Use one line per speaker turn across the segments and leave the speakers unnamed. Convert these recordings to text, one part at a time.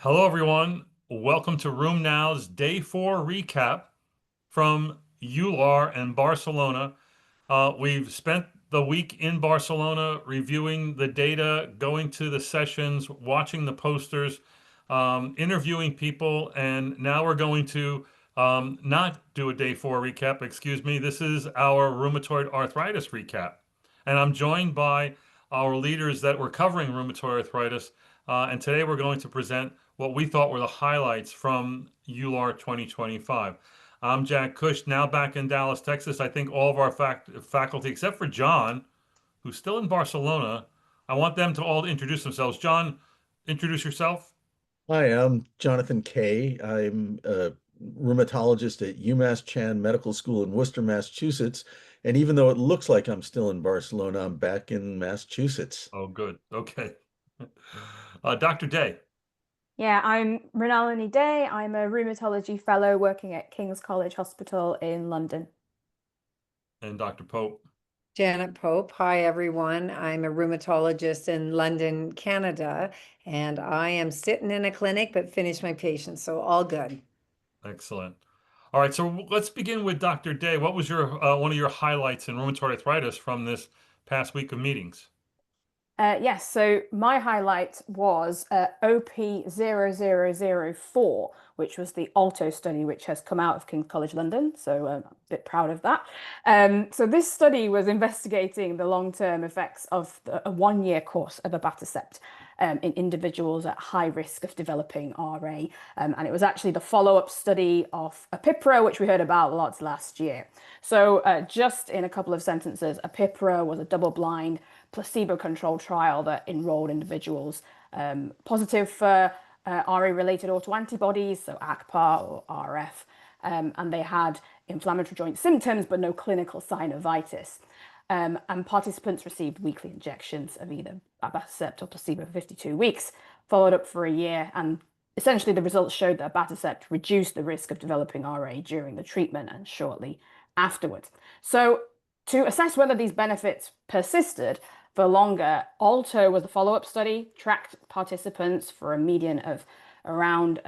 Hello, everyone. Welcome to Room Now's Day 4 recap from EULAR and Barcelona. We've spent the week in Barcelona reviewing the data, going to the sessions, watching the posters, interviewing people, and now we're going to not do a Day 4 recap, excuse me. This is our rheumatoid arthritis recap. And I'm joined by our leaders that were covering rheumatoid arthritis. And today we're going to present what we thought were the highlights from EULAR 2025. I'm Jack Cush, now back in Dallas, Texas. I think all of our faculty, except for John, who's still in Barcelona, I want them to all introduce themselves. John, introduce yourself.
Hi, I'm Jonathan Kay. I'm a rheumatologist at UMass Chan Medical School in Worcester, Massachusetts. And even though it looks like I'm still in Barcelona, I'm back in Massachusetts.
Oh, good. Okay. Dr. Day
Yeah, I'm Mrinalini Dey. I'm a rheumatology fellow working at King's College Hospital in London.
and Dr. Pope.
Janet Pope. Hi, everyone. I'm a rheumatologist in London, Canada, and I am sitting in a clinic but finished my patients, so all good.
Excellent. All right, so let's begin with Dr. Day. What was your one of your highlights in rheumatoid arthritis from this past week of meetings?
Yes, so my highlight was OP0004, which was the ALTO study, which has come out of King's College London. So I'm a bit proud of that. So this study was investigating the long-term effects of a one-year course of Abatacept in individuals at high risk of developing RA. And it was actually the follow-up study of Apipra, which we heard about lots last year. So just in a couple of sentences, Apipra was a double-blind placebo-controlled trial that enrolled individuals positive for RA-related autoantibodies, so ACPA or RF, and they had inflammatory joint symptoms but no clinical sign of itis. And participants received weekly injections of either Abatacept or placebo for 52 weeks, followed up for a year, and essentially the results showed that Abatacept reduced the risk of developing RA during the treatment and shortly afterwards. So to assess whether these benefits persisted for longer, ALTO was the follow-up study, tracked participants for a median of around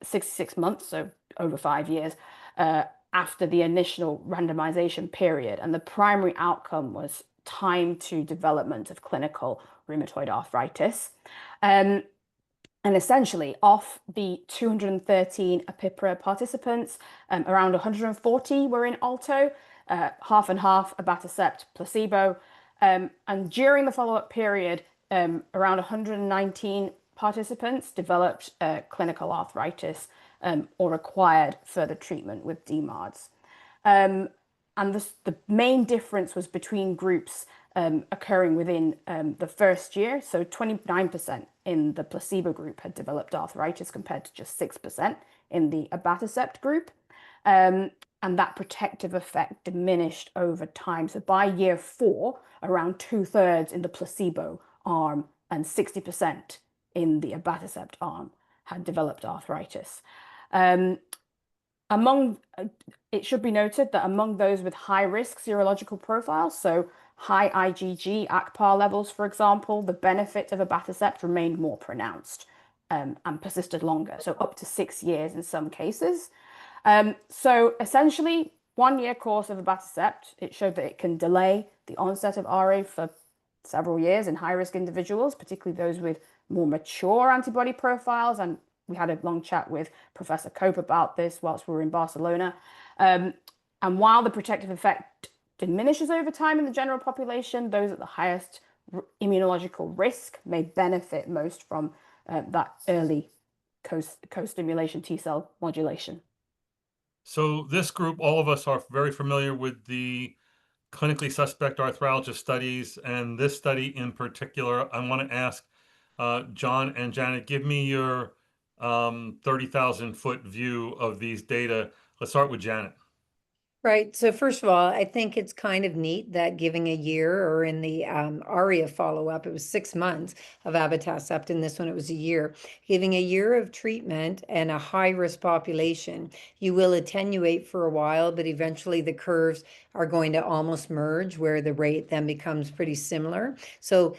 66 months, so over 5 years, after the initial randomization period. And the primary outcome was time to development of clinical rheumatoid arthritis. And essentially, off the 213 Apipra participants, around 140 were in ALTO, half and half Abatacept placebo. And during the follow-up period, around 119 participants developed clinical arthritis or required further treatment with DMARDs. And the main difference was between groups occurring within the first year. So 29% in the placebo group had developed arthritis compared to just 6% in the Abatacept group. And that protective effect diminished over time. So by year 4, around 2/3 in the placebo arm and 60% in the Abatacept arm had developed arthritis. It should be noted that among those with high risk serological profiles, so high IgG, ACPA levels, for example, the benefit of Abatacept remained more pronounced and persisted longer, so up to 6 years in some cases. So essentially, 1-year course of Abatacept, it showed that it can delay the onset of RA for several years in high-risk individuals, particularly those with more mature antibody profiles. And we had a long chat with Professor Cope about this whilst we were in Barcelona. And while the protective effect diminishes over time in the general population, those at the highest immunological risk may benefit most from that early co-stimulation T-cell modulation.
So this group, all of us are very familiar with the clinically suspect arthralgia studies, and this study in particular. I want to ask John and Janet, give me your 30,000-foot view of these data. Let's start with Janet.
Right. So first of all, I think it's kind of neat that giving a year, or in the ARIA follow-up, it was 6 months of Abatacept. In this one, it was a year. Giving a year of treatment and a high-risk population, you will attenuate for a while, but eventually the curves are going to almost merge, where the rate then becomes pretty similar. So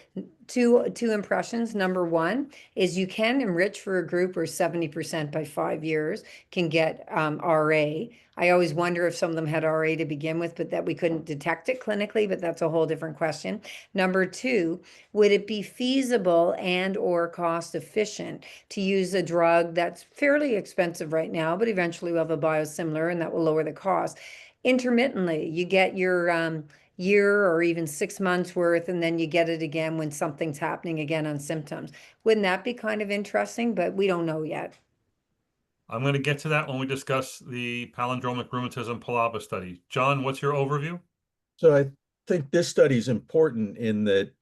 two impressions. Number one is you can enrich for a group where 70% by 5 years can get RA. I always wonder if some of them had RA to begin with, but that we couldn't detect it clinically, but that's a whole different question. Number two, would it be feasible and or cost efficient to use a drug that's fairly expensive right now, but eventually we'll have a biosimilar and that will lower the cost? Intermittently, you get your year or even 6 months worth, and then you get it again when something's happening again on symptoms. Wouldn't that be kind of interesting? But we don't know yet.
I'm going to get to that when we discuss the palindromic rheumatism PALABA study. John, what's your overview?
So I think this study is important in that,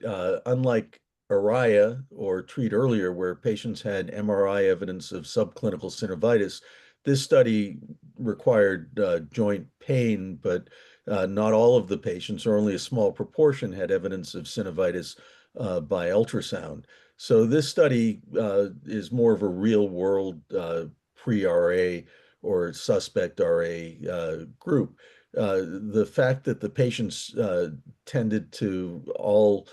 unlike ARIA or Treat Earlier, where patients had MRI evidence of subclinical synovitis, this study required joint pain, but not all of the patients, or only a small proportion, had evidence of synovitis by ultrasound. So this study is more of a real-world pre-RA or suspect RA group. The fact that the patients tended to all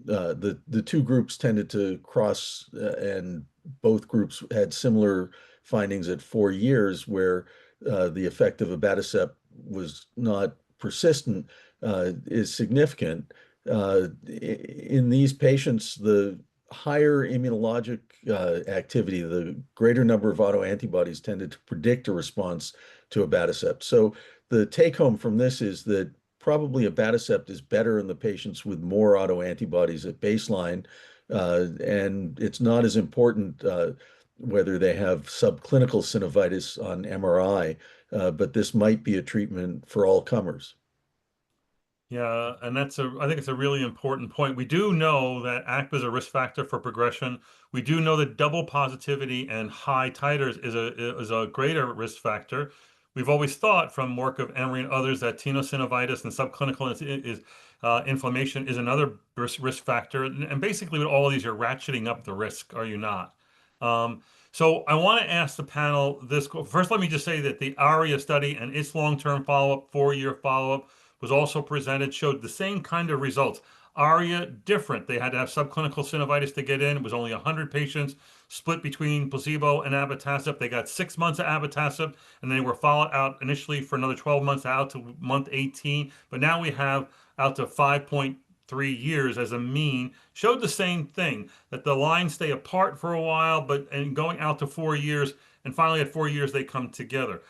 the two groups tended to cross, and both groups had similar findings at 4 years, where the effect of abatacept was not persistent, is significant. In these patients, the higher immunologic activity, the greater number of autoantibodies tended to predict a response to abatacept. So the take home from this is that probably abatacept is better in the patients with more autoantibodies at baseline, and it's not as important whether they have subclinical synovitis on MRI, but this might be a treatment for all comers.
Yeah, and I think it's a really important point. We do know that ACPA is a risk factor for progression. We do know that double positivity and high titers is a greater risk factor. We've always thought from work of Emory and others that tenosynovitis and subclinical inflammation is another risk factor. And basically with all of these, you're ratcheting up the risk, are you not? So I want to ask the panel this. First, let me just say that the ARIA study and its long-term follow-up, 4-year follow-up, was also presented, showed the same kind of results. ARIA, different. They had to have subclinical synovitis to get in. It was only 100 patients split between placebo and abatacept. They got 6 months of abatacept, and they were followed out initially for another 12 months out to month 18. But now we have out to 5.3 years as a mean. Showed the same thing, that the lines stay apart for a while, and going out to 4 years, and finally at 4 years they come together.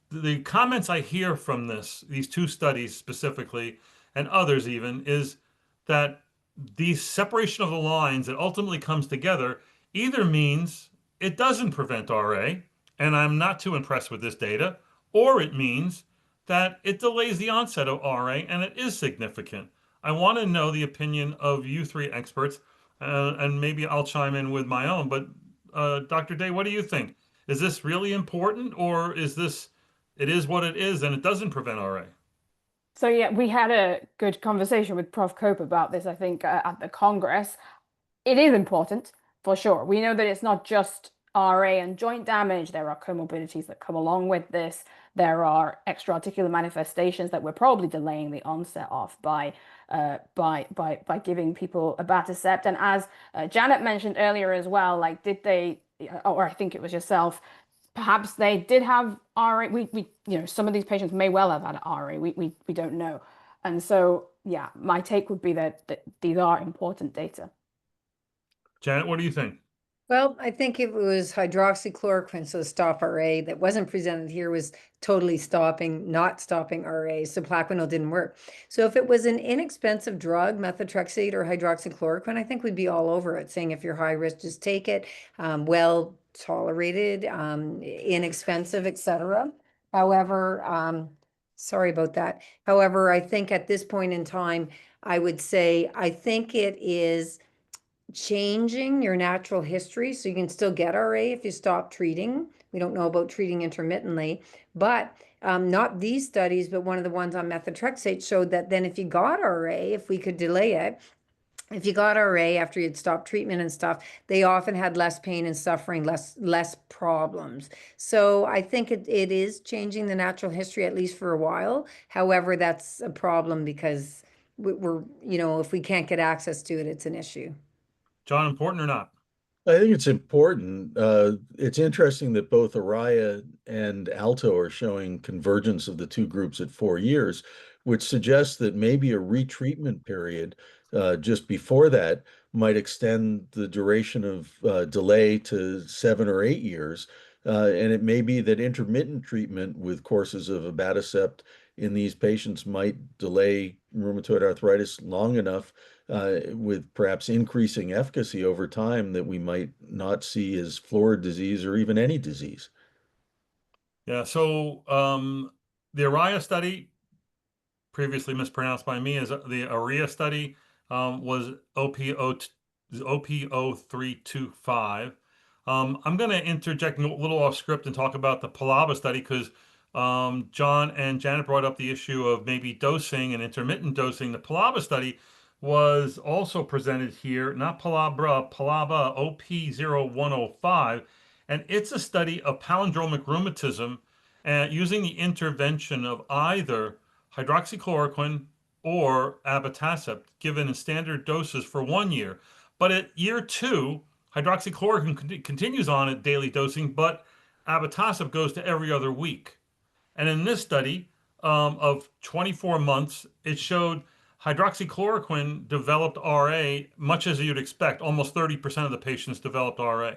The comments I hear from these two studies specifically, and others even, is that the separation of the lines that ultimately comes together either means it doesn't prevent RA, and I'm not too impressed with this data, or it means that it delays the onset of RA, and it is significant. I want to know the opinion of you three experts, and maybe I'll chime in with my own, but Dr. Dey, what do you think? Is this really important, or is this, it is what it is and it doesn't prevent RA?
So yeah, we had a good conversation with Prof. Cope about this, I think, at the Congress. It is important, for sure. We know that it's not just RA and joint damage. There are comorbidities that come along with this. There are extra-articular manifestations that we're probably delaying the onset of by giving people abatacept. And as Janet mentioned earlier as well, like, did they, or I think it was yourself, perhaps they did have RA. Some of these patients may well have had RA. We don't know. And so, yeah, my take would be that these are important data.
Janet, what do you think?
Well, I think it was hydroxychloroquine, so stop RA, that wasn't presented here, was totally not stopping RA. So Plaquenil didn't work. So if it was an inexpensive drug, methotrexate or hydroxychloroquine, I think we'd be all over it, saying if you're high risk, just take it. Well tolerated, inexpensive, etc. However, sorry about that. However, I think at this point in time, I would say I think it is changing your natural history, so you can still get RA if you stop treating. We don't know about treating intermittently, but not these studies, but one of the ones on methotrexate showed that then if you got RA, if we could delay it, if you got RA after you'd stopped treatment and stuff, they often had less pain and suffering, less problems. So I think it is changing the natural history, at least for a while. However, that's a problem because we're, if we can't get access to it, it's an issue.
John, important or not?
I think it's important. It's interesting that both Araya and ALTO are showing convergence of the two groups at 4 years, which suggests that maybe a retreatment period just before that might extend the duration of delay to 7 or 8 years. And it may be that intermittent treatment with courses of Abatacept in these patients might delay rheumatoid arthritis long enough with perhaps increasing efficacy over time that we might not see as florid disease or even any disease.
Yeah, so the Araya study, previously mispronounced by me, as the ARIA study, was OP0325. I'm going to interject a little off script and talk about the PALABA study because John and Janet brought up the issue of maybe dosing and intermittent dosing. The PALABA study was also presented here, not PALABA OP0105, and it's a study of palindromic rheumatism using the intervention of either hydroxychloroquine or abatacept given in standard doses for 1 year. But at year 2, hydroxychloroquine continues on at daily dosing, but abatacept goes to every other week. And in this study of 24 months, it showed hydroxychloroquine developed RA, much as you'd expect. Almost 30% of the patients developed RA.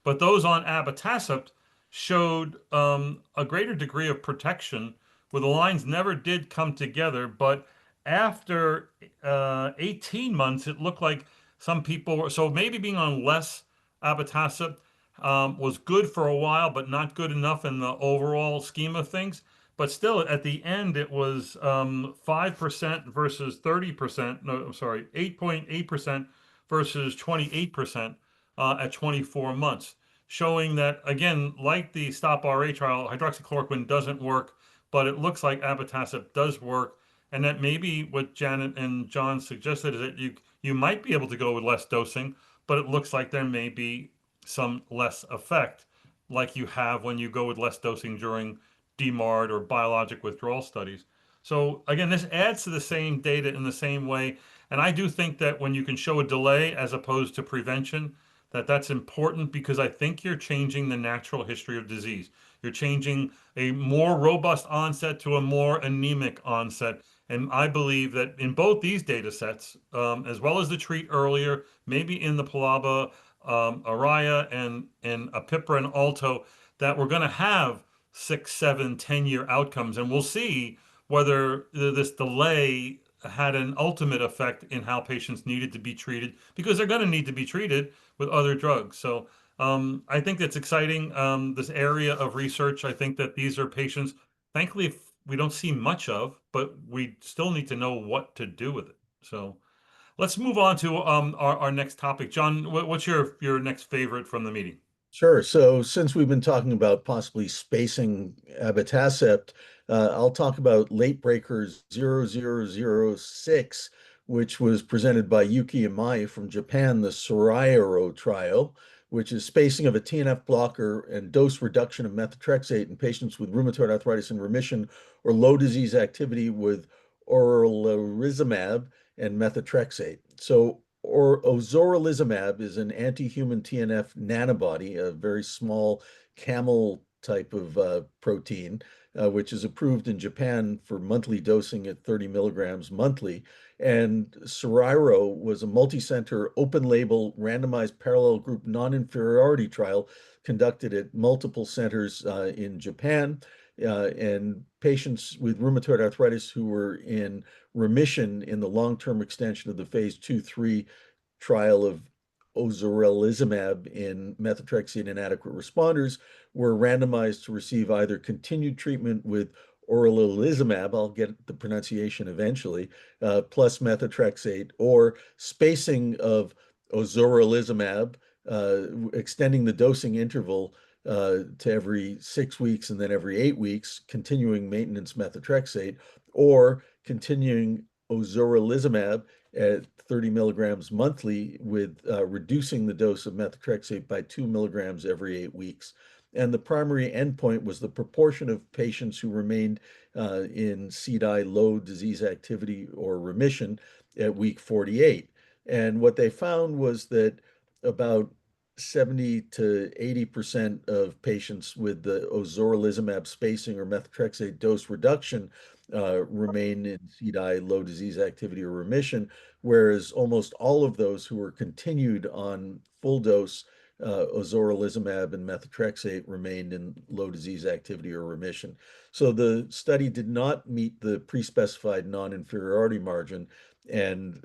But those on abatacept showed a greater degree of protection where the lines never did come together. But after 18 months, it looked like some people were, so maybe being on less abatacept was good for a while, but not good enough in the overall scheme of things. But still, at the end, it was 5% versus 30%. No, I'm sorry, 8.8% versus 28% at 24 months, showing that, again, like the Stop RA trial, hydroxychloroquine doesn't work, but it looks like abatacept does work. And that maybe what Janet and John suggested is that you might be able to go with less dosing, but it looks like there may be some less effect, like you have when you go with less dosing during DMARD or biologic withdrawal studies. So again, this adds to the same data in the same way. And I do think that when you can show a delay as opposed to prevention, that's important because I think you're changing the natural history of disease. You're changing a more robust onset to a more anemic onset. And I believe that in both these data sets, as well as the treat earlier, maybe in the PALABA, Araya, and Apipra and ALTO, that we're going to have 6, 7, 10-year outcomes. And we'll see whether this delay had an ultimate effect in how patients needed to be treated, because they're going to need to be treated with other drugs. So I think that's exciting, this area of research. I think that these are patients, thankfully, we don't see much of, but we still need to know what to do with it. So let's move on to our next topic. John, what's your next favorite from the meeting?
Sure. So since we've been talking about possibly spacing abatacept, I'll talk about Late Breakers 0006, which was presented by Yuki Imai from Japan, the SORAIRO trial, which is spacing of a TNF blocker and dose reduction of methotrexate in patients with rheumatoid arthritis in remission or low disease activity with ozoralizumab and methotrexate. So ozoralizumab is an anti-human TNF nanobody, a very small camel type of protein, which is approved in Japan for monthly dosing at 30 milligrams monthly. And SORAIRO was a multicenter, open-label, randomized parallel group non-inferiority trial conducted at multiple centers in Japan. And patients with rheumatoid arthritis who were in remission in the long-term extension of the phase 2/3 trial of ozoralizumab in methotrexate inadequate responders were randomized to receive either continued treatment with oralizumab, I'll get the pronunciation eventually, plus methotrexate, or spacing of ozoralizumab, extending the dosing interval to every 6 weeks and then every 8 weeks, continuing maintenance methotrexate, or continuing Ozoralizumab at 30 milligrams monthly with reducing the dose of methotrexate by 2 milligrams every 8 weeks. And the primary endpoint was the proportion of patients who remained in CDI low disease activity or remission at week 48. And what they found was that about 70 to 80% of patients with the ozoralizumab spacing or methotrexate dose reduction remain in CDI low disease activity or remission, whereas almost all of those who were continued on full dose ozoralizumab and methotrexate remained in low disease activity or remission. So the study did not meet the pre-specified non-inferiority margin, and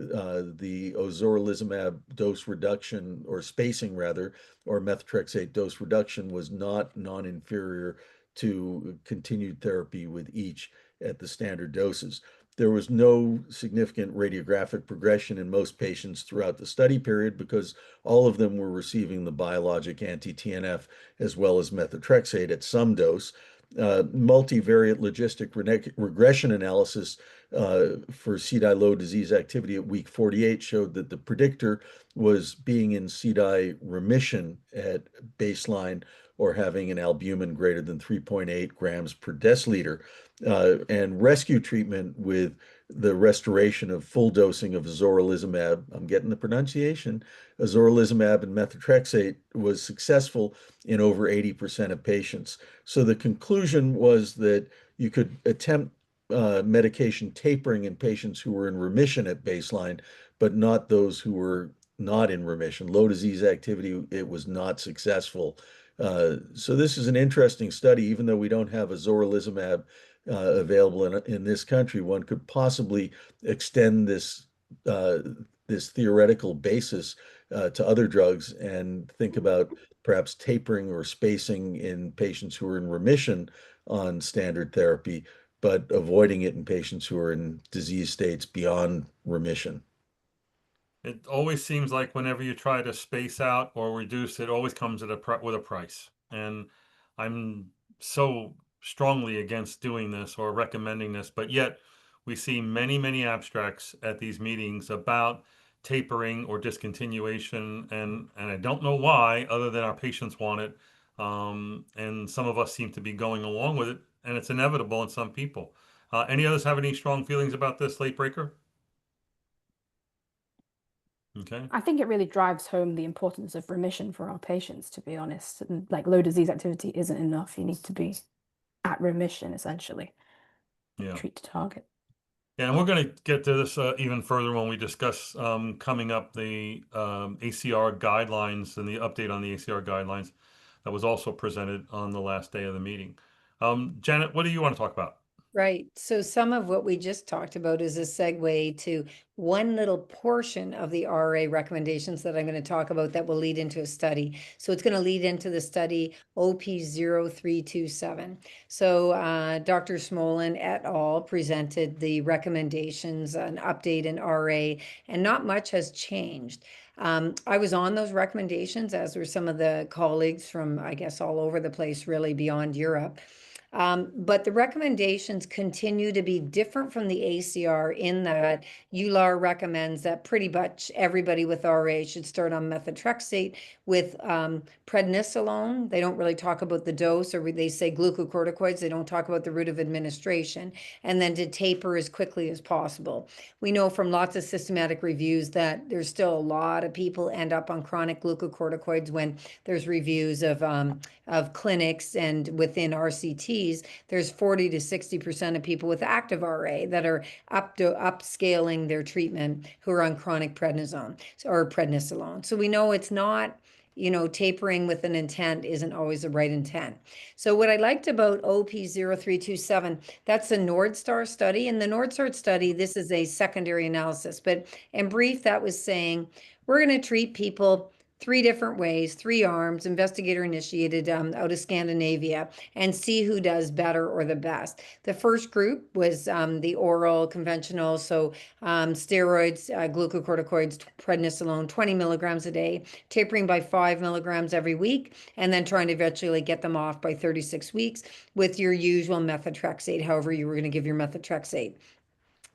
the ozoralizumab dose reduction or spacing rather, or methotrexate dose reduction was not non-inferior to continued therapy with each at the standard doses. There was no significant radiographic progression in most patients throughout the study period because all of them were receiving the biologic anti-TNF as well as methotrexate at some dose. Multivariate logistic regression analysis for CDI low disease activity at week 48 showed that the predictor was being in CDI remission at baseline or having an albumin greater than 3.8 grams per deciliter. And rescue treatment with the restoration of full dosing of ozoralizumab, I'm getting the pronunciation, ozoralizumab and methotrexate was successful in over 80% of patients. So the conclusion was that you could attempt medication tapering in patients who were in remission at baseline, but not those who were not in remission. Low disease activity, it was not successful. So this is an interesting study, even though we don't have ozoralizumab available in this country, one could possibly extend this this theoretical basis to other drugs and think about perhaps tapering or spacing in patients who are in remission on standard therapy, but avoiding it in patients who are in disease states beyond remission.
It always seems like whenever you try to space out or reduce, it always comes at with a price. And I'm so strongly against doing this or recommending this, but yet we see many, many abstracts at these meetings about tapering or discontinuation, and I don't know why, other than our patients want it, and some of us seem to be going along with it, and it's inevitable in some people. Any others have any strong feelings about this, late breaker? Okay.
I think it really drives home the importance of remission for our patients, to be honest. And like low disease activity isn't enough. You need to be at remission, essentially.
Yeah.
Treat to target.
Yeah, and we're going to get to this even further when we discuss coming up the ACR guidelines and the update on the ACR guidelines that was also presented on the last day of the meeting. Janet, what do you want to talk about?
Right. So some of what we just talked about is a segue to one little portion of the RA recommendations that I'm going to talk about that will lead into a study. So it's going to lead into the study OP0327. So Dr. Smolin et al. Presented the recommendations, an update in RA, and not much has changed. I was on those recommendations, as were some of the colleagues from, I guess, all over the place, really beyond Europe. But the recommendations continue to be different from the ACR in that EULAR recommends that pretty much everybody with RA should start on methotrexate with prednisolone. They don't really talk about the dose, or they say glucocorticoids. They don't talk about the route of administration, and then to taper as quickly as possible. We know from lots of systematic reviews that there's still a lot of people end up on chronic glucocorticoids when there's reviews of clinics and within RCTs. There's 40 to 60% of people with active RA that are upscaling their treatment who are on chronic prednisone or prednisolone. So we know it's not, tapering with an intent isn't always the right intent. So what I liked about OP0327, that's a NordStar study. In the NordStar study, this is a secondary analysis, but in brief, that was saying we're going to treat people 3 different ways, 3 arms, investigator initiated out of Scandinavia, and see who does better or the best. The first group was the oral conventional, so steroids, glucocorticoids, prednisolone, 20 milligrams a day, tapering by 5 milligrams every week, and then trying to eventually get them off by 36 weeks with your usual methotrexate, however you were going to give your methotrexate.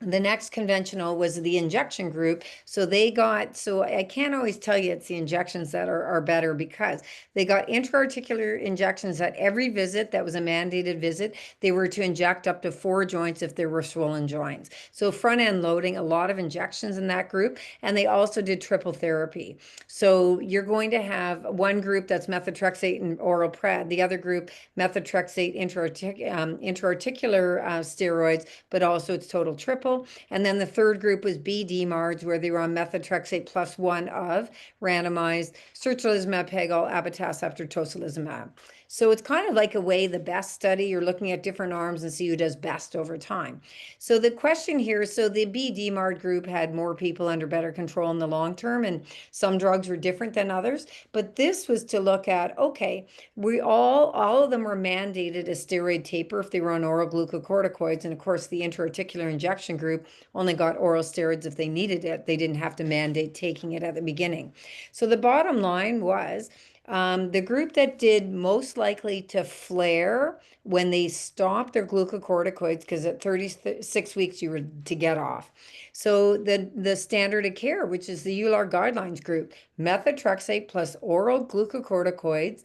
The next conventional was the injection group. So they got, so I can't always tell you it's the injections that are better, because they got intra-articular injections at every visit. That was a mandated visit. They were to inject up to 4 joints if there were swollen joints. So front end loading, a lot of injections in that group. And they also did triple therapy. So you're going to have one group that's methotrexate and oral pred, the other group methotrexate intra-articular steroids, but also it's total triple. And then the third group was BD-MARDs, where they were on methotrexate plus 1 of randomized sertolizumab, pegol, abatacept, or tocilizumab. So it's kind of like a way the best study. You're looking at different arms and see who does best over time. So the question here, so the BD-MARD group had more people under better control in the long term, and some drugs were different than others. But this was to look at, okay, we all of them were mandated a steroid taper if they were on oral glucocorticoids. And of course, the intra-articular injection group only got oral steroids if they needed it. They didn't have to mandate taking it at the beginning. So the bottom line was, the group that did most likely to flare when they stopped their glucocorticoids, because at 36 weeks you were to get off. So the standard of care, which is the EULAR guidelines group, methotrexate plus oral glucocorticoids,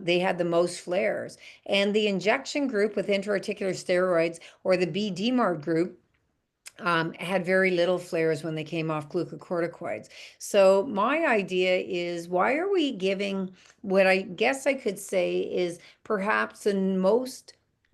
they had the most flares. And the injection group with intra-articular steroids, or the BD-MARD group, had very little flares when they came off glucocorticoids. So my idea is, why are we giving what I guess I could say is perhaps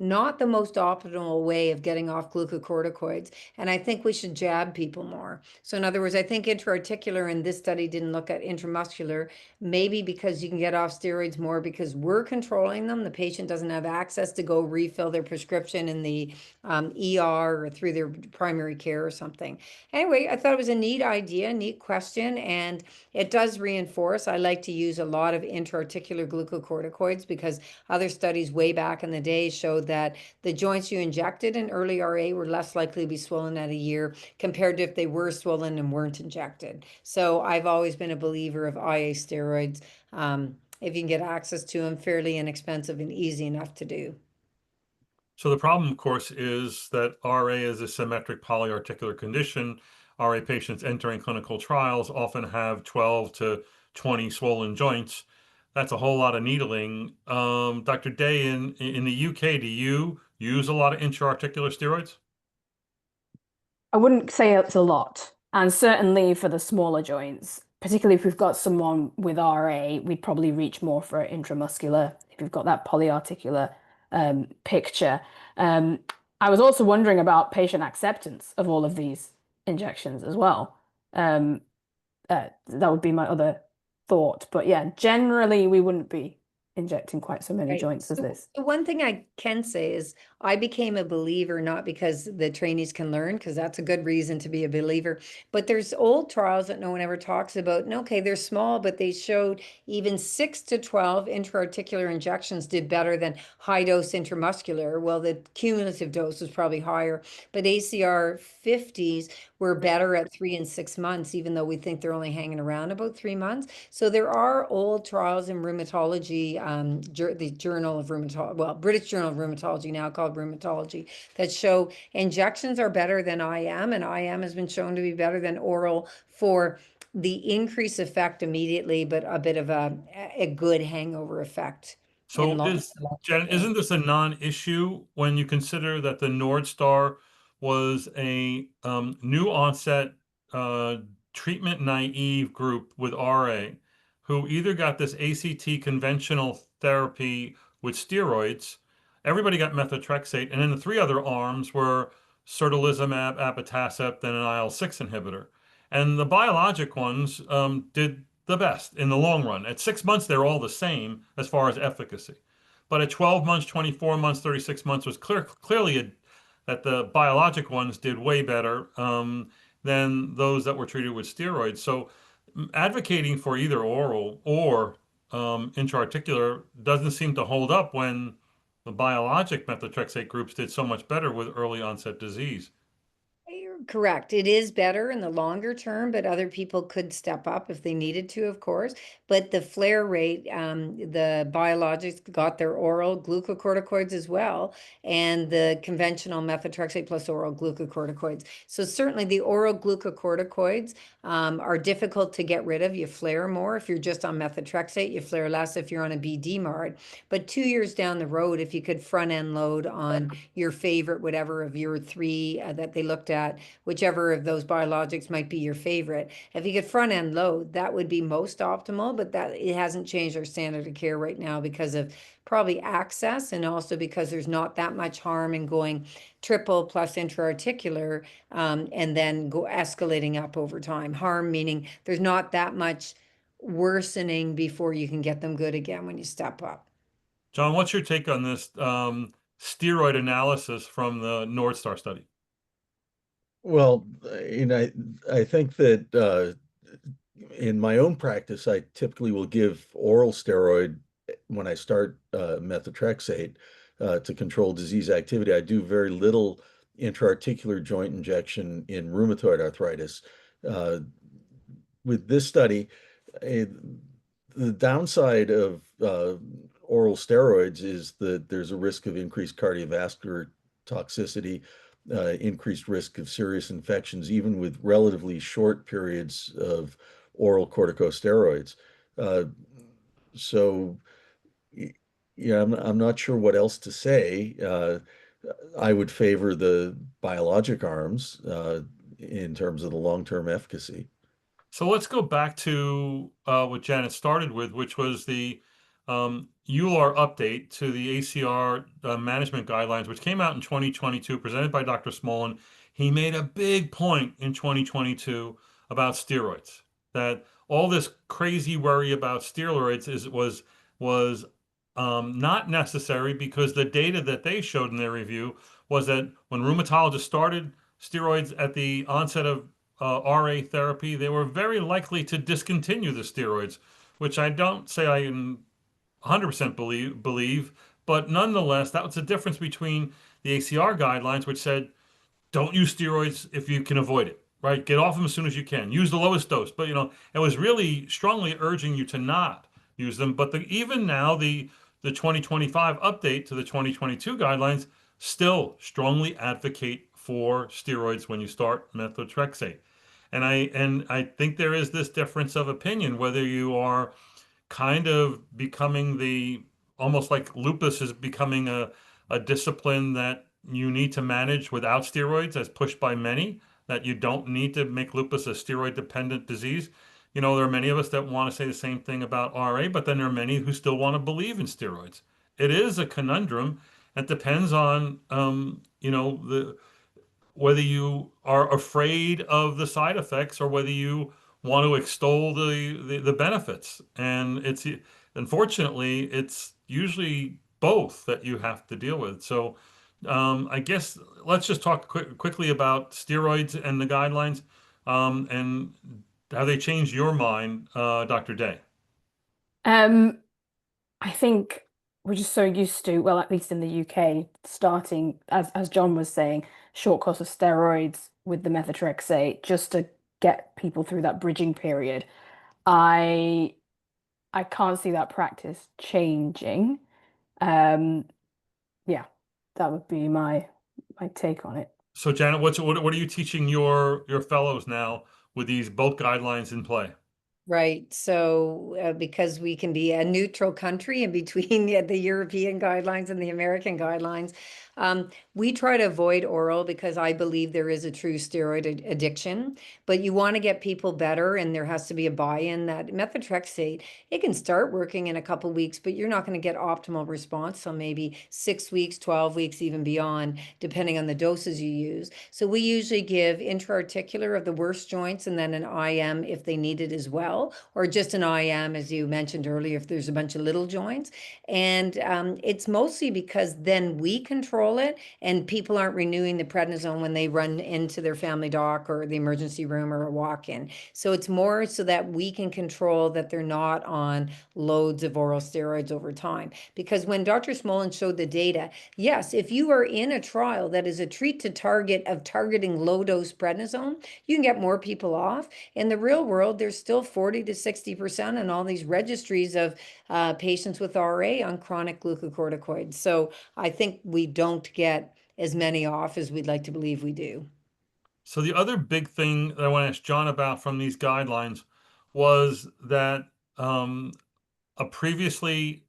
not the most optimal way of getting off glucocorticoids? And I think we should jab people more. So in other words, I think intra-articular, and this study didn't look at intramuscular, maybe because you can get off steroids more because we're controlling them. The patient doesn't have access to go refill their prescription in the ER or through their primary care or something. Anyway, I thought it was a neat idea, neat question, and it does reinforce. I like to use a lot of intra-articular glucocorticoids because other studies way back in the day showed that the joints you injected in early RA were less likely to be swollen at a year compared to if they were swollen and weren't injected. So I've always been a believer of IA steroids. If you can get access to them, fairly inexpensive and easy enough to do.
So the problem, of course, is that RA is a symmetric polyarticular condition. RA patients entering clinical trials often have 12 to 20 swollen joints. That's a whole lot of needling. Dr. Dey, in the UK, do you use a lot of intra-articular steroids?
I wouldn't say it's a lot. And certainly for the smaller joints, particularly if we've got someone with RA, we'd probably reach more for intramuscular if you've got that polyarticular picture. I was also wondering about patient acceptance of all of these injections as well. That would be my other thought. But yeah, generally we wouldn't be injecting quite so many
Right.
joints as
So
this.
the one thing I can say is I became a believer, not because the trainees can learn, because that's a good reason to be a believer, but there's old trials that no one ever talks about. And okay, they're small, but they showed even 6 to 12 intra-articular injections did better than high dose intramuscular. Well, the cumulative dose was probably higher, but ACR 50s were better at 3 and 6 months, even though we think they're only hanging around about 3 months. So there are old trials in rheumatology, the Journal of Rheumatology, well, British Journal of Rheumatology, now called Rheumatology, that show injections are better than IM, and IM has been shown to be better than oral for the increased effect immediately, but a bit of a good hangover effect.
So isn't this a non-issue when you consider that the North Star was a new onset treatment naive group with RA who either got this ACT conventional therapy with steroids, everybody got methotrexate, and then the 3 other arms were certolizumab, abatacept, and an IL-6 inhibitor. And the biologic ones did the best in the long run. At 6 months, they're all the same as far as efficacy. But at 12 months, 24 months, 36 months was clearly that the biologic ones did way better than those that were treated with steroids. So advocating for either oral or intra-articular doesn't seem to hold up when the biologic methotrexate groups did so much better with early onset disease.
Correct. It is better in the longer term, but other people could step up if they needed to, of course. But the flare rate, the biologics got their oral glucocorticoids as well, and the conventional methotrexate plus oral glucocorticoids. So certainly the oral glucocorticoids are difficult to get rid of. You flare more. If you're just on methotrexate, you flare less if you're on a BD-MARD. But 2 years down the road, if you could front end load on your favorite, whatever of your three that they looked at, whichever of those biologics might be your favorite, if you could front end load, that would be most optimal, but that it hasn't changed our standard of care right now because of probably access, and also because there's not that much harm in going triple plus intra-articular and then go escalating up over time. Harm meaning there's not that much worsening before you can get them good again when you step up.
John, what's your take on this steroid analysis from the North Star study?
Well, I think that in my own practice, I typically will give oral steroid when I start methotrexate to control disease activity. I do very little intra-articular joint injection in rheumatoid arthritis. With this study, the downside of oral steroids is that there's a risk of increased cardiovascular toxicity, increased risk of serious infections, even with relatively short periods of oral corticosteroids. So, yeah, I'm not sure what else to say. I would favor the biologic arms in terms of the long-term efficacy.
So let's go back to what Janet started with, which was the EULAR update to the ACR management guidelines, which came out in 2022, presented by Dr. Smolin. He made a big point in 2022 about steroids, that all this crazy worry about steroids was not necessary, because the data that they showed in their review was that when rheumatologists started steroids at the onset of RA therapy, they were very likely to discontinue the steroids, which I don't say I can 100% believe, but nonetheless, that was the difference between the ACR guidelines, which said don't use steroids if you can avoid it, right? Get off them as soon as you can. Use the lowest dose, but it was really strongly urging you to not use them. But even now, the 2025 update to the 2022 guidelines still strongly advocate for steroids when you start methotrexate. And I think there is this difference of opinion, whether you are kind of becoming almost like lupus is becoming a discipline that you need to manage without steroids, as pushed by many, that you don't need to make lupus a steroid dependent disease. There are many of us that want to say the same thing about RA, but then there are many who still want to believe in steroids. It is a conundrum. It depends on, whether you are afraid of the side effects or whether you want to extol the benefits. And unfortunately, it's usually both that you have to deal with. So I guess let's just talk quickly about steroids and the guidelines, and how they changed your mind, Dr. Dey.
I think we're just so used to, well, at least in the UK, starting, as John was saying, short course of steroids with the methotrexate just to get people through that bridging period. I can't see that practice changing. Yeah, that would be my take on it.
So Janet, what are you teaching your fellows now with these both guidelines in play?
Right. So because we can be a neutral country in between the European guidelines and the American guidelines, we try to avoid oral because I believe there is a true steroid addiction, but you want to get people better, and there has to be a buy-in. That methotrexate, it can start working in a couple weeks, but you're not going to get optimal response. So maybe 6 weeks, 12 weeks, even beyond, depending on the doses you use. So we usually give intra-articular of the worst joints and then an IM if they need it as well. pill, or just an IM, as you mentioned earlier, if there's a bunch of little joints. And it's mostly because then we control it and people aren't renewing the prednisone when they run into their family doc or the emergency room or a walk-in. So it's more so that we can control that they're not on loads of oral steroids over time. Because when Dr. Smolin showed the data, yes, if you are in a trial that is a treat to target of targeting low-dose prednisone, you can get more people off. In the real world, there's still 40 to 60% in all these registries of patients with RA on chronic glucocorticoids. So I think we don't get as many off as we'd like to believe we do.
So the other big thing that I want to ask John about from these guidelines was that a previously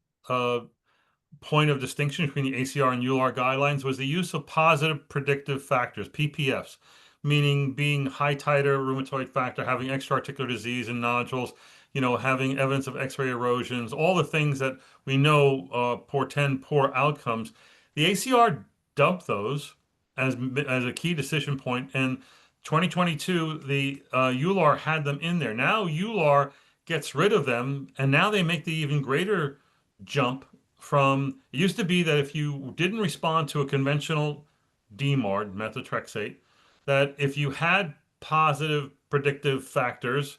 point of distinction between the ACR and EULAR guidelines was the use of positive predictive factors, PPFs, meaning being high titer rheumatoid factor, having extraarticular disease and nodules, having evidence of X-ray erosions, all the things that we know portend poor outcomes. The ACR dumped those as a key decision point, and 2022, the EULAR had them in there. Now EULAR gets rid of them, and now they make the even greater jump from, it used to be that if you didn't respond to a conventional DMARD, methotrexate, that if you had positive predictive factors,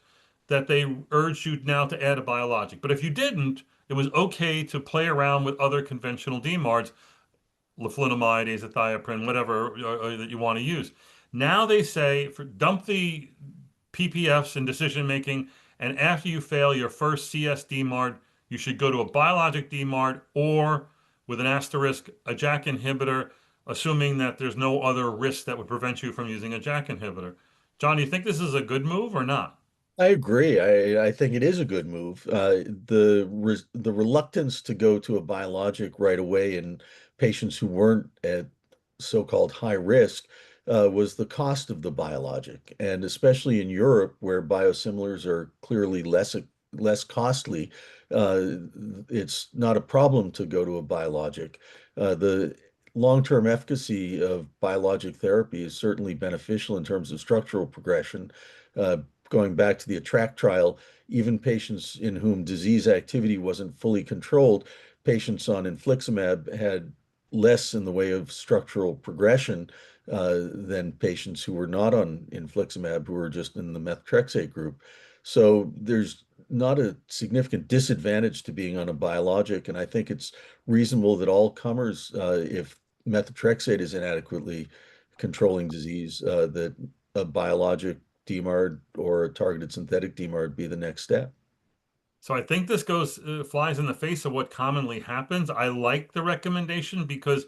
that they urged you now to add a biologic. But if you didn't, it was okay to play around with other conventional DMARDs, leflunomide, azathioprine, whatever that you want to use. Now they say, dump the PPFs in decision making, and after you fail your first CS DMARD, you should go to a biologic DMARD or, with an asterisk, a JAK inhibitor, assuming that there's no other risk that would prevent you from using a JAK inhibitor. John, do you think this is a good move or not?
I agree. I think it is a good move. The reluctance to go to a biologic right away in patients who weren't at so-called high risk was the cost of the biologic, and especially in Europe, where biosimilars are clearly less costly, it's not a problem to go to a biologic. The long-term efficacy of biologic therapy is certainly beneficial in terms of structural progression. Uh, Going back to the ATTRACT trial, even patients in whom disease activity wasn't fully controlled, patients on infliximab had less in the way of structural progression than patients who were not on infliximab, who were just in the methotrexate group. So there's not a significant disadvantage to being on a biologic, and I think it's reasonable that all comers, if methotrexate is inadequately controlling disease, that a biologic DMARD or a targeted synthetic DMARD be the next step.
So I think this flies in the face of what commonly happens. I like the recommendation because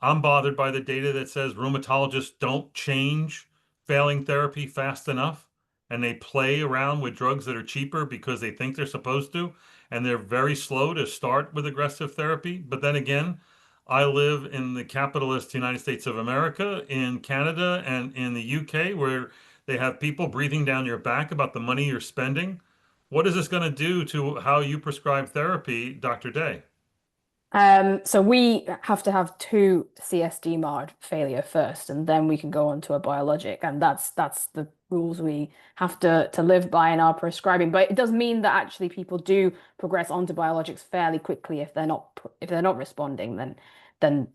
I'm bothered by the data that says rheumatologists don't change failing therapy fast enough, and they play around with drugs that are cheaper because they think they're supposed to, and they're very slow to start with aggressive therapy. But then again, I live in the capitalist United States of America, in Canada, and in the UK, where they have people breathing down your back about the money you're spending. What is this going to do to how you prescribe therapy, Dr. Dey?
So we have to have 2 CSD-MARD failure first, and then we can go on to a biologic, and that's the rules we have to live by in our prescribing. But it does mean that actually people do progress onto biologics fairly quickly if they're not responding. Then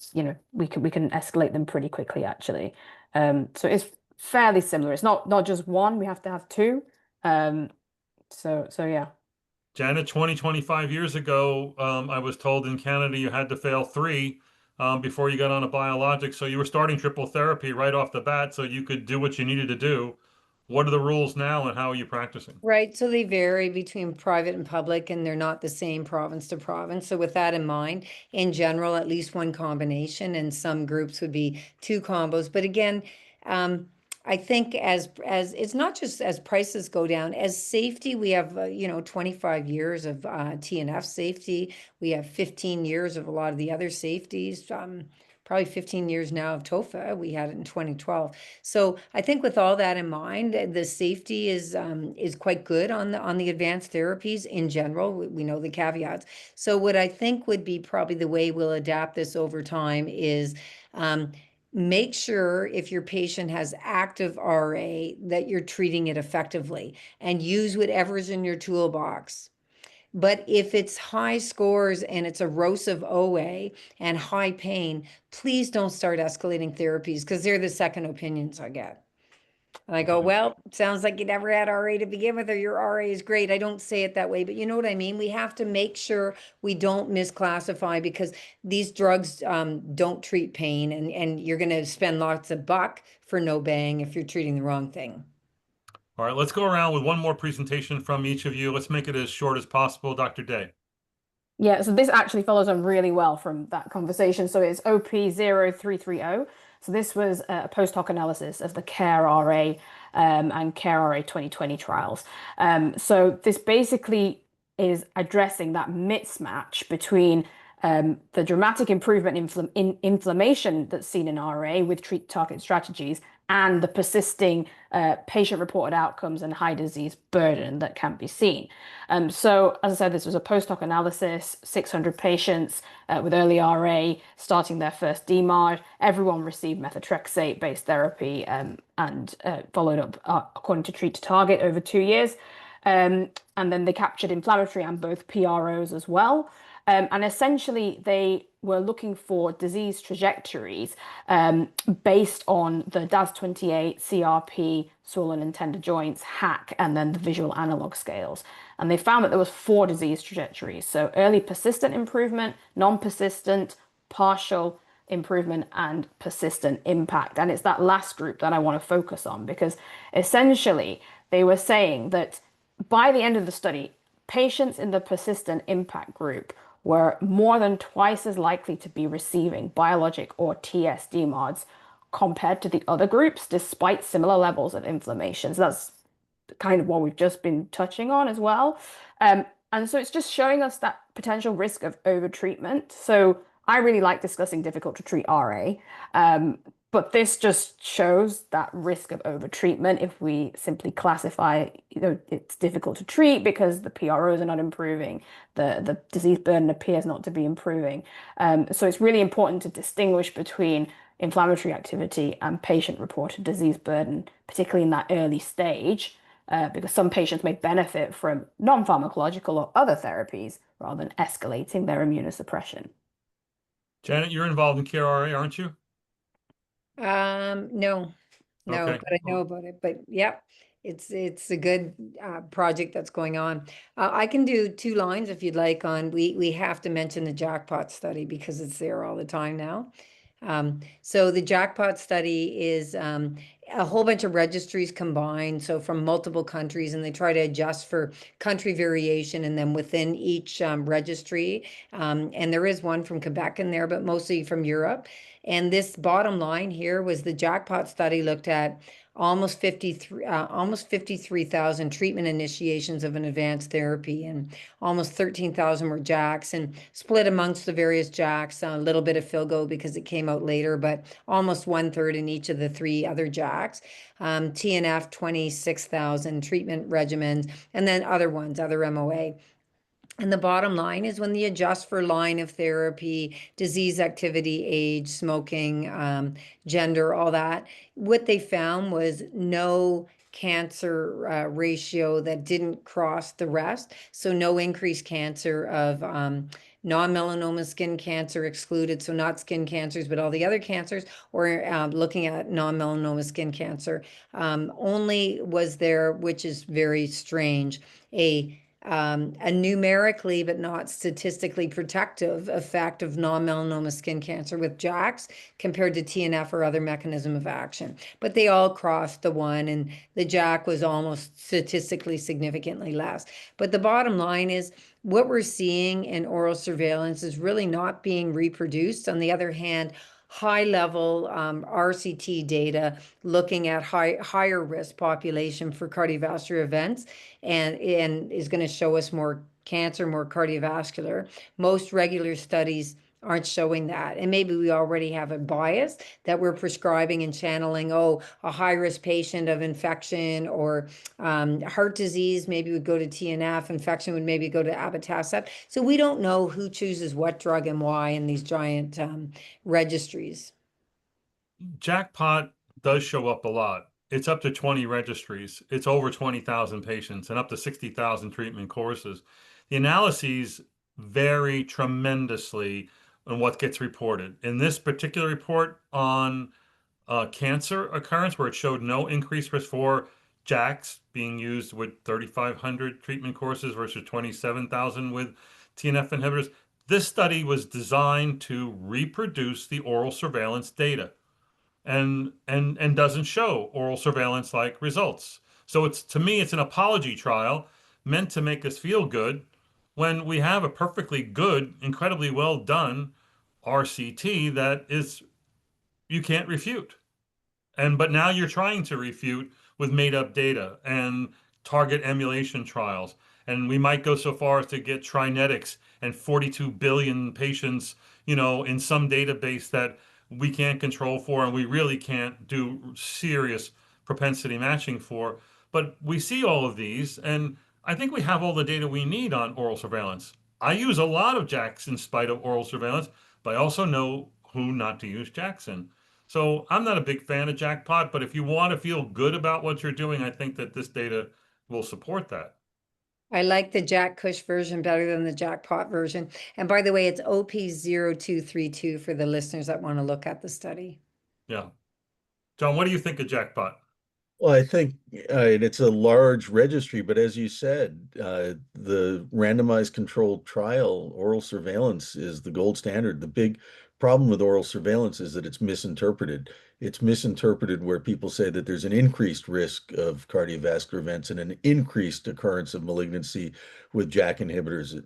we can escalate them pretty quickly actually. So it's fairly similar. It's not just one. We have to have 2. So yeah.
Janet, 25 years ago, I was told in Canada you had to fail 3 before you got on a biologic. So you were starting triple therapy right off the bat so you could do what you needed to do. What are the rules now and how are you practicing?
Right, so they vary between private and public, and they're not the same province to province. So with that in mind, in general, at least 1 combination, and some groups would be 2 combos. But again, I think as it's not just as prices go down, as safety, we have 25 years of TNF safety. We have 15 years of a lot of the other safeties. Probably 15 years now of TOFA. We had it in 2012. So I think with all that in mind, the safety is quite good on the advanced therapies in general. We know the caveats. So what I think would be probably the way we'll adapt this over time is make sure if your patient has active RA that you're treating it effectively, and use whatever's in your toolbox. But if it's high scores and it's erosive OA and high pain, please don't start escalating therapies, because they're the second opinions I get. And I go,
Right.
well, sounds like you never had RA to begin with, or your RA is great. I don't say it that way, but you know what I mean? We have to make sure we don't misclassify, because these drugs don't treat pain, and you're going to spend lots of buck for no bang if you're treating the wrong thing.
All right, let's go around with one more presentation from each of you. Let's make it as short as possible. Dr. Dey.
Yeah, so this actually follows on really well from that conversation. So it's OP0330. So this was a post hoc analysis of the CARE-RA and CARE-RA 2020 trials. So this basically is addressing that mismatch between the dramatic improvement in inflammation that's seen in RA with treat target strategies, and the persisting patient-reported outcomes and high disease burden that can be seen. So, as I said, this was a post-hoc analysis, 600 patients with early RA starting their first DMARD. Everyone received methotrexate-based therapy and followed up according to treat to target over 2 years. And then they captured inflammatory and both PROs as well. And essentially, they were looking for disease trajectories based on the DAS28, CRP, swollen and tender joints, HAC, and then the visual analog scales. And they found that there was 4 disease trajectories. So early persistent improvement, non-persistent, partial improvement, and persistent impact. And it's that last group that I want to focus on, because essentially they were saying that by the end of the study, patients in the persistent impact group were more than twice as likely to be receiving biologic or TS DMARDs compared to the other groups, despite similar levels of inflammation. So that's kind of what we've just been touching on as well. And so it's just showing us that potential risk of overtreatment. So I really like discussing difficult to treat RA, but this just shows that risk of overtreatment if we simply classify, it's difficult to treat because the PROs are not improving, the disease burden appears not to be improving. So it's really important to distinguish between inflammatory activity and patient-reported disease burden, particularly in that early stage, because some patients may benefit from non-pharmacological or other therapies rather than escalating their immunosuppression.
Janet, you're involved in CARE-RA, aren't you?
No,
Okay.
but I know about it. But yep, it's a good project that's going on. I can do 2 lines if you'd like on. We have to mention the jackpot study because it's there all the time now. So the jackpot study is a whole bunch of registries combined, so from multiple countries, and they try to adjust for country variation and then within each registry. And there is one from Quebec in there, but mostly from Europe. And this bottom line here was the jackpot study looked at almost 53,000 treatment initiations of an advanced therapy, and almost 13,000 were JAKs, and split amongst the various JAKs, a little bit of Filgo because it came out later, but almost 1/3 in each of the 3 other JAKs. TNF, 26,000 treatment regimens, and then other ones, other MOA. And the bottom line is when they adjust for line of therapy, disease activity, age, smoking, gender, all that, what they found was no cancer ratio that didn't cross the rest. So no increased cancer of non-melanoma skin cancer excluded, so not skin cancers, but all the other cancers, or looking at non-melanoma skin cancer. Only was there, which is very strange, a numerically but not statistically protective effect of non-melanoma skin cancer with JAKs compared to TNF or other mechanism of action. But they all crossed the 1, and the JAK was almost statistically significantly less. But the bottom line is what we're seeing in oral surveillance is really not being reproduced. On the other hand, high-level RCT data looking at higher risk population for cardiovascular events and is going to show us more cancer, more cardiovascular. Most regular studies aren't showing that. And maybe we already have a bias that we're prescribing and channeling, a high-risk patient of infection or heart disease maybe would go to TNF, infection would maybe go to Abatacept. So we don't know who chooses what drug and why in these giant registries.
Jackpot does show up a lot. It's up to 20 registries. It's over 20,000 patients and up to 60,000 treatment courses. The analyses vary tremendously on what gets reported. In this particular report on cancer occurrence, where it showed no increased risk for JAKs being used with 3,500 treatment courses versus 27,000 with TNF inhibitors, this study was designed to reproduce the oral surveillance data and doesn't show oral surveillance like results. So it's, to me, it's an apology trial meant to make us feel good when we have a perfectly good, incredibly well done RCT that is you can't refute. But now you're trying to refute with made up data and target emulation trials. And we might go so far as to get trinetics and 42 billion patients, in some database that we can't control for and we really can't do serious propensity matching for. But we see all of these, and I think we have all the data we need on oral surveillance. I use a lot of JAKs in spite of oral surveillance, but I also know who not to use JAKs in. So I'm not a big fan of Jackpot, but if you want to feel good about what you're doing, I think that this data will support that.
I like the Jack Cush version better than the Jackpot version. And by the way, it's OP0232 for the listeners that want to look at the study.
Yeah. John, what do you think of Jackpot?
Well, I think it's a large registry, but as you said, the randomized controlled trial, oral surveillance is the gold standard. The big problem with oral surveillance is that it's misinterpreted. It's misinterpreted where people say that there's an increased risk of cardiovascular events and an increased occurrence of malignancy with JAK inhibitors.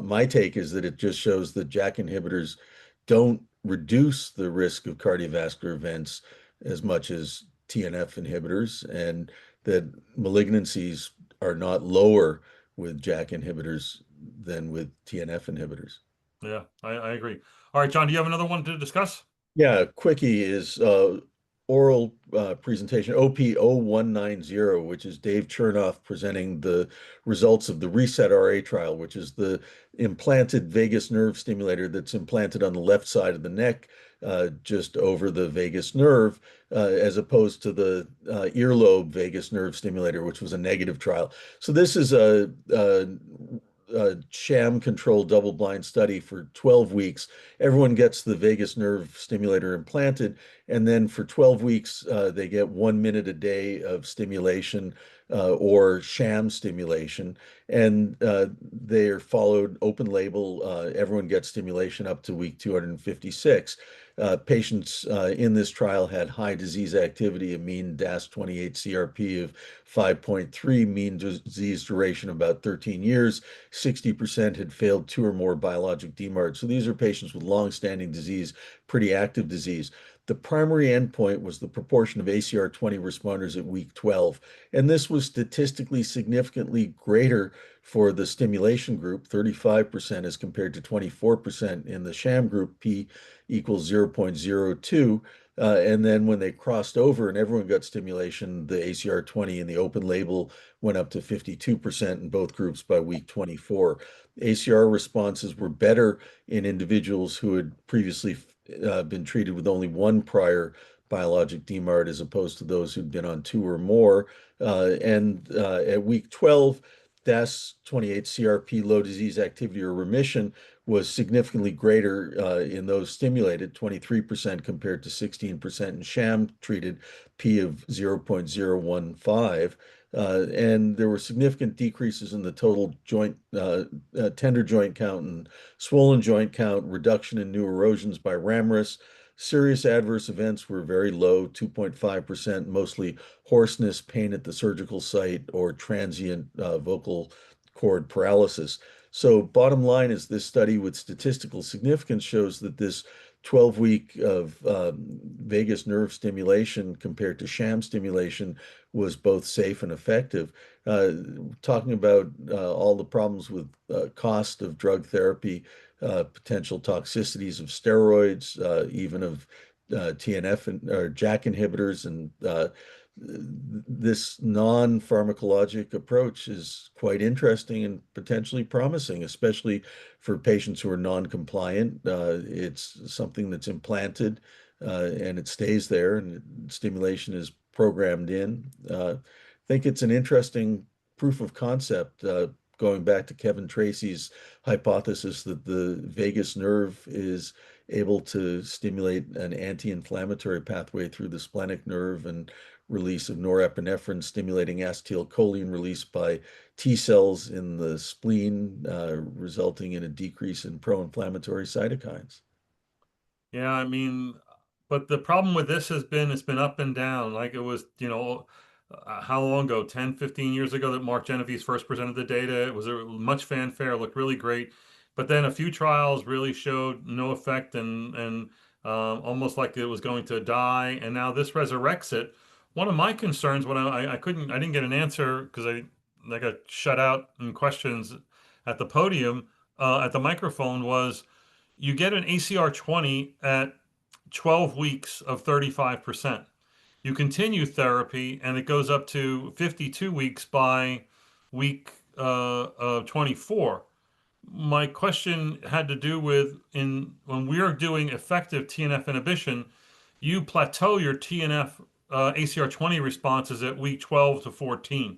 My take is that it just shows that JAK inhibitors don't reduce the risk of cardiovascular events as much as TNF inhibitors, and that malignancies are not lower with JAK inhibitors than with TNF inhibitors.
Yeah, I agree. All right, John, do you have another one to discuss?
Yeah, quickie is oral presentation OP0190, which is Dave Chernoff presenting the results of the RESET-RA trial, which is the implanted vagus nerve stimulator that's implanted on the left side of the neck, just over the vagus nerve, as opposed to the earlobe vagus nerve stimulator, which was a negative trial. So this is a sham-controlled double-blind study for 12 weeks. Everyone gets the vagus nerve stimulator implanted, and then for 12 weeks, they get 1 minute a day of stimulation or sham stimulation, and they are followed open label. Everyone gets stimulation up to week 256. Patients in this trial had high disease activity, a mean DAS28 CRP of 5.3, mean disease duration about 13 years. 60% had failed 2 or more biologic DMARDs. So these are patients with long-standing disease, pretty active disease. The primary endpoint was the proportion of ACR20 responders at week 12. And this was statistically significantly greater for the stimulation group, 35% as compared to 24% in the sham group, P equals 0.02. And then when they crossed over and everyone got stimulation, the ACR20 in the open label went up to 52% in both groups by week 24. ACR responses were better in individuals who had previously been treated with only 1 prior biologic DMARD as opposed to those who'd been on 2 or more. And at week 12, DAS28 CRP, low disease activity or remission, was significantly greater in those stimulated, 23% compared to 16% in sham treated, P of 0.015. And there were significant decreases in the total joint, tender joint count and swollen joint count, reduction in new erosions by Ramrus. Serious adverse events were very low, 2.5%, mostly hoarseness, pain at the surgical site, or transient vocal cord paralysis. So bottom line is this study with statistical significance shows that this 12-week of vagus nerve stimulation compared to sham stimulation was both safe and effective. Talking about all the problems with cost of drug therapy, potential toxicities of steroids, even of TNF or JAK inhibitors, and this non-pharmacologic approach is quite interesting and potentially promising, especially for patients who are non-compliant. It's something that's implanted and it stays there, and stimulation is programmed in. I think it's an interesting proof of concept, going back to Kevin Tracy's hypothesis that the vagus nerve is able to stimulate an anti-inflammatory pathway through the splenic nerve and release of norepinephrine, stimulating acetylcholine release by T cells in the spleen, resulting in a decrease in pro-inflammatory cytokines.
Yeah, I mean, but the problem with this has been it's been up and down. Like it was, how long ago? 10, 15 years ago that Mark Genovese first presented the data. It was a much fanfare, looked really great. But then a few trials really showed no effect and almost like it was going to die. And now this resurrects it. One of my concerns when I didn't get an answer because I got shut out in questions at the podium, at the microphone was you get an ACR 20 at 12 weeks of 35%. You continue therapy and it goes up to 52 weeks by week 24. My question had to do with when we are doing effective TNF inhibition, you plateau your TNF ACR 20 responses at week 12 to 14.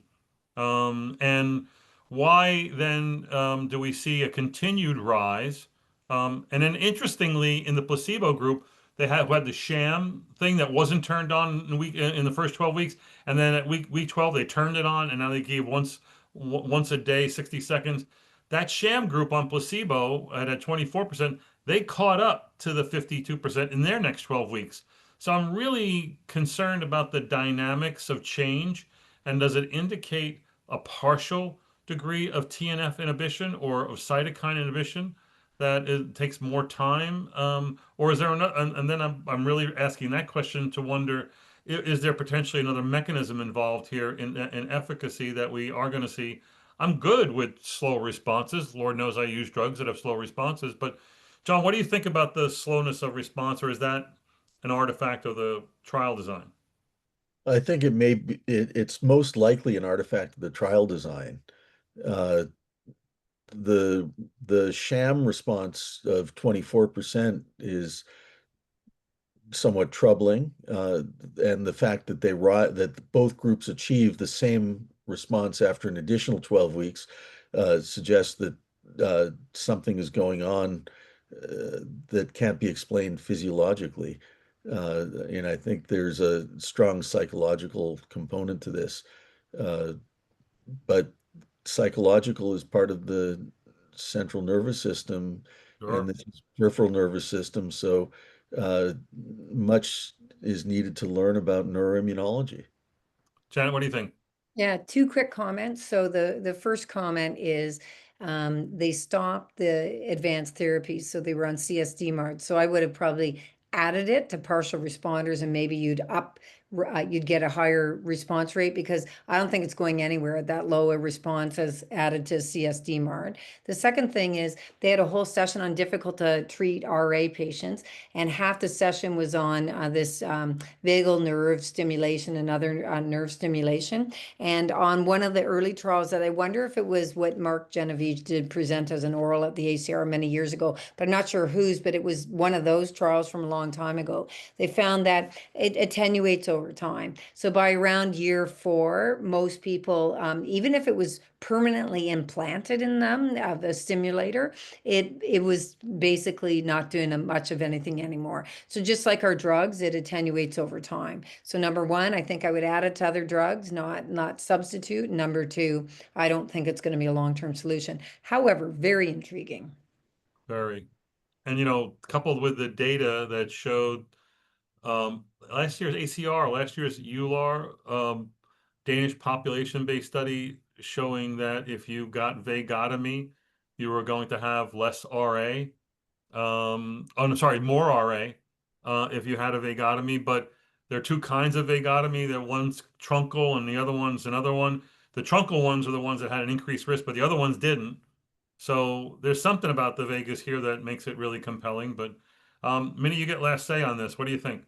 And why then do we see a continued rise? And then interestingly, in the placebo group, they had the sham thing that wasn't turned on in the first 12 weeks, and then at week 12 they turned it on, and now they gave once a day, 60 seconds. That sham group on placebo at 24%, they caught up to the 52% in their next 12 weeks. So I'm really concerned about the dynamics of change, and does it indicate a partial degree of TNF inhibition or of cytokine inhibition that it takes more time, or is there another? And then I'm really asking that question to wonder: is there potentially another mechanism involved here in efficacy that we are going to see? I'm good with slow responses. Lord knows I use drugs that have slow responses. But John, what do you think about the slowness of response, or is that an artifact of the trial design?
I think it may be, it's most likely an artifact of the trial design. Uh, the sham response of 24% is somewhat troubling, and the fact that that both groups achieve the same response after an additional 12 weeks suggests that something is going on that can't be explained physiologically. And I think there's a strong psychological component to this. But psychological is part of the central nervous system, and
Sure.
this is peripheral nervous system. So uh, much is needed to learn about neuroimmunology.
Janet, what do you think?
Yeah, two quick comments. So the first comment is they stopped the advanced therapies, so they were on CSD-MARD. So I would have probably added it to partial responders, and maybe you'd get a higher response rate, because I don't think it's going anywhere at that low a response as added to CSD-MARD. The second thing is they had a whole session on difficult to treat RA patients, and half the session was on this vagal nerve stimulation and other nerve stimulation. And on one of the early trials that I wonder if it was what Mark Genovese did present as an oral at the ACR many years ago, but I'm not sure whose, but it was one of those trials from a long time ago. They found that it attenuates over time. So by around year 4, most people, even if it was permanently implanted in them, the stimulator, it was basically not doing much of anything anymore. So just like our drugs, it attenuates over time. So number 1, I think I would add it to other drugs, not substitute. Number 2, I don't think it's going to be a long-term solution. However, very intriguing.
Very. And coupled with the data that showed last year's ACR, last year's EULAR, Danish population-based study showing that if you got vagotomy, you were going to have less RA. Oh, no, sorry, more RA if you had a vagotomy. But there are two kinds of vagotomy. That one's truncal and the other one's another one. The truncal ones are the ones that had an increased risk, but the other ones didn't. So there's something about the vagus here that makes it really compelling. But Minnie, you get last say on this. What do you think?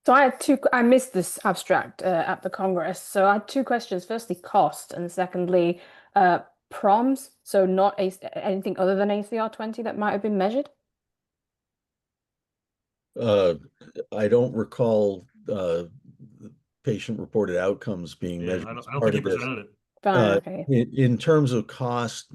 So I missed this abstract at the Congress. So I had two questions. Firstly, cost, and secondly, PROMs. So not anything other than ACR 20 that might have been measured.
Uh, I don't recall patient-reported outcomes being
Yeah,
measured as
I don't think
part
he
of this.
presented it.
Fine, okay.
In terms of cost,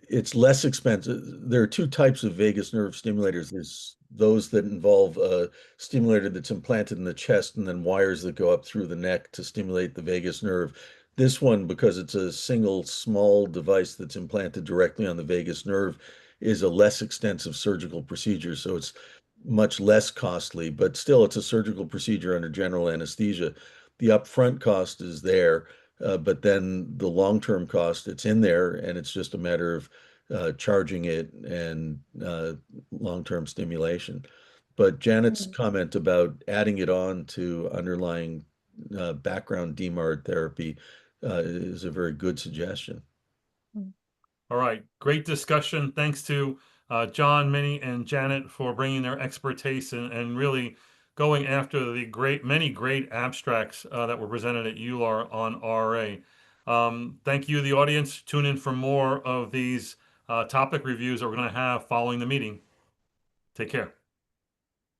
it's less expensive. There are two types of vagus nerve stimulators. There's those that involve a stimulator that's implanted in the chest and then wires that go up through the neck to stimulate the vagus nerve. This one, because it's a single small device that's implanted directly on the vagus nerve, is a less extensive surgical procedure. So it's much less costly, but still it's a surgical procedure under general anesthesia. The upfront cost is there, but then the long-term cost, it's in there, and it's just a matter of charging it and long-term stimulation. But Janet's comment about adding it on to underlying background DMARD therapy is a very good suggestion.
All right, great discussion. Thanks to John, Minnie, and Janet for bringing their expertise and really going after the many great abstracts that were presented at EULAR on RA. Thank you, the audience. Tune in for more of these topic reviews that we're going to have following the meeting. Take care.